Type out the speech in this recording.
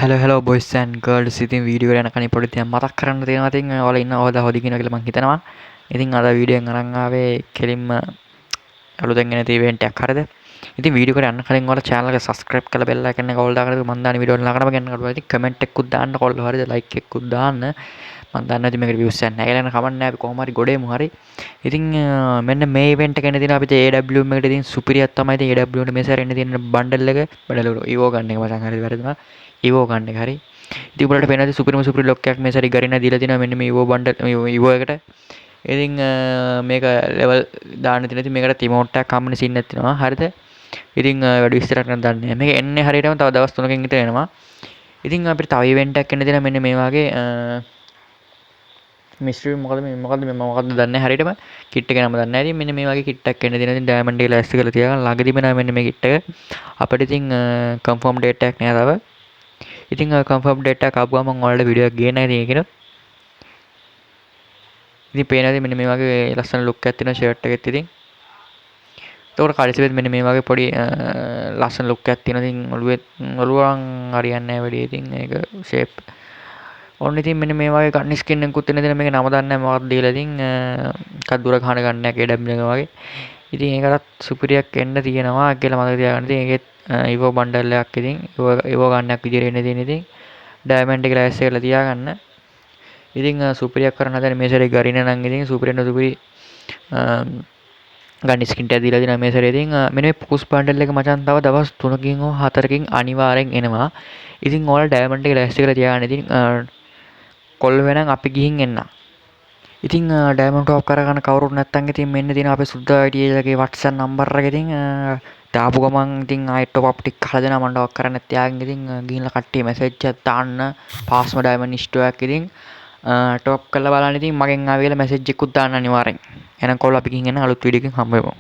hello boys and girls. ඉතින් video එක යනකන් පොඩි දෙයක් මතක් කරන්න තියෙනවා. ඉතින් ඔයාලා ඉන්න හොද හොදි කියනවා කියලා මම හිතනවා. ඉතින් අද වීඩියෝ එකෙන් අරන් ආවේ කෙලින්ම අලුතෙන් එන ඉවෙන්ට් එකක් හරිද? ඉතින් වීඩියෝ එකට යන්න කලින් ඔයාලා channel එක subscribe කරලා bell icon එක ඕල් දාගන්න මම දාන වීඩියෝ වල ළඟටම ගන්න කරුවා. ඉතින් comment එකකුත් දාන්න කොල්ලෝ හරිද? like එකකුත් දාන්න. මම දන්නේ නැති මේකට views එකක් නැහැ කියලා කමන්නේ නැහැ. අපි කොහොම හරි ගොඩේමු හරි. ඉතින් මෙන්න මේ ඉවෙන්ට් එක එන්න තියෙන අපිට AWM එකට ඉතින් සුපිරියක් තමයි. ඉතින් AWM එකට මේ සැරේ එන්න තියෙන බණ්ඩල් එක ඉවෝ ගන්න එක මචං හරිද වැරදුනා. ඉවෝ ගන්න එක හරි. ඉතින් උඹලට පේනවාද සුපිරි ලොක් එකක් මේ සැරේ ගරිනා දීලා තිනවා මෙන්න මේ ඉවෝ බණ්ඩල් ඉවෝ එකට. ඉතින් මේක ලෙවල් දාන්න තියෙන ඉතින් මේකට ටිමෝට් එකක් හම්බෙන සීන් එකක් තියෙනවා හරිද. ඉතින් වැඩි විස්තරයක් නම් දන්නේ නැහැ. මේක එන්නේ හරියටම තව දවස් 3කින් විතර එනවා. ඉතින් අපිට තව ඉවෙන්ට් එකක් එන්න තියෙනවා මෙන්න මේ වගේ මිස්ට්‍රි මොකද මොකද්ද දන්නේ නැහැ හරියටම කිට් එක නම දන්නේ නැහැ. ඉතින් මෙන්න මේ වගේ කිට් එකක් එන්න තියෙනවා. ඉතින් ඩයමන්ඩ් එක ලෑස්ති කරලා තියාගන්න. ළඟදිම නෑ මෙන්න මේ කිට් එක. අපිට ඉතින් කන්ෆර්ම් ඩේට් එකක් නෑ තව. ඉතින් කන්ෆර්ම් ඩේට් එකක් ආපුවම මම ඔයාලට වීඩියෝ එකක් ගේන්නයි තියෙන්නේ. ඉතින් පේනවාද මෙන්න මේ වගේ ලස්සන ලුක් එකක් තියෙනවා ෂර්ට් එකෙත් ඉතින්. ඒකට කලිසෙත් මෙන්න මේ වගේ පොඩි ලස්සන ලුක් එකක් තියෙනවා. ඉතින් ඔළුවන් හරියන්නේ නැහැ වැඩි. ඉතින් ඒක ෂේප් ඔන්න ඉතින් මෙන්න මේ වගේ ගන්න ස්කින් එකකුත් තියෙන දේ මේක නම දන්නේ නැහැ මොකක්ද දීලා. ඉතින් එකක් දුර ගහන ගන්න නැහැ KW එක වගේ. ඉතින් ඒකටත් සුපිරියක් එන්න තියෙනවා කියලා මතක තියාගන්න. ඉතින් ඒකෙත් ඉවෝ බණ්ඩල් එකක් ඉතින් ඉවෝ ගන්නක් විදියට එන්න තියෙන ඉතින් ඩයමන්ඩ් එක ලෑස්ති කරලා තියාගන්න. ඉතින් සුපිරියක් කරන්න හදන මේ සැරේ ගරින නම් ඉතින් සුපිරි ගන්න ස්කින් ටැග් දීලා දිනා මේ සැරේ. ඉතින් මෙන්න මේ පෝස් බණ්ඩල් එක මචං තව දවස් 3කින් හෝ 4කින් අනිවාර්යෙන් එනවා. ඉතින් ඔයාලා ඩයමන්ඩ් එක ලෑස්ති කරලා තියාගන්න. ඉතින් කොල්ල වෙනනම් අපි ගිහින් එන්න. ඉතින් ඩයමන්ඩ් ටොප් කරගන්න කවුරුත් නැත්තම් ඉතින් මෙන්න තියෙන අපේ සුද්දා IDL එකේ WhatsApp නම්බර් එක ඉතින් දාපු ගමන් ඉතින් ආයෙ ටොප් අප් ටික කරලා දෙනවා මම ටොප් කරන්න තියාගෙන ඉතින් ගිහිල්ලා කට්ටිය මැසේජ් එකක් දාන්න පාස්ම ඩයමන්ඩ් ස්ටෝර් එකක් ඉතින් ටොප් කරලා බලන්න ඉතින් මගෙන් ආවේ කියලා මැසේජ් එකකුත් දාන්න අනිවාර්යෙන්. එහෙනම් කොල්ල අපි ගිහින් එන්න අලුත් වීඩියෝ එකකින් හම්බ වෙමු.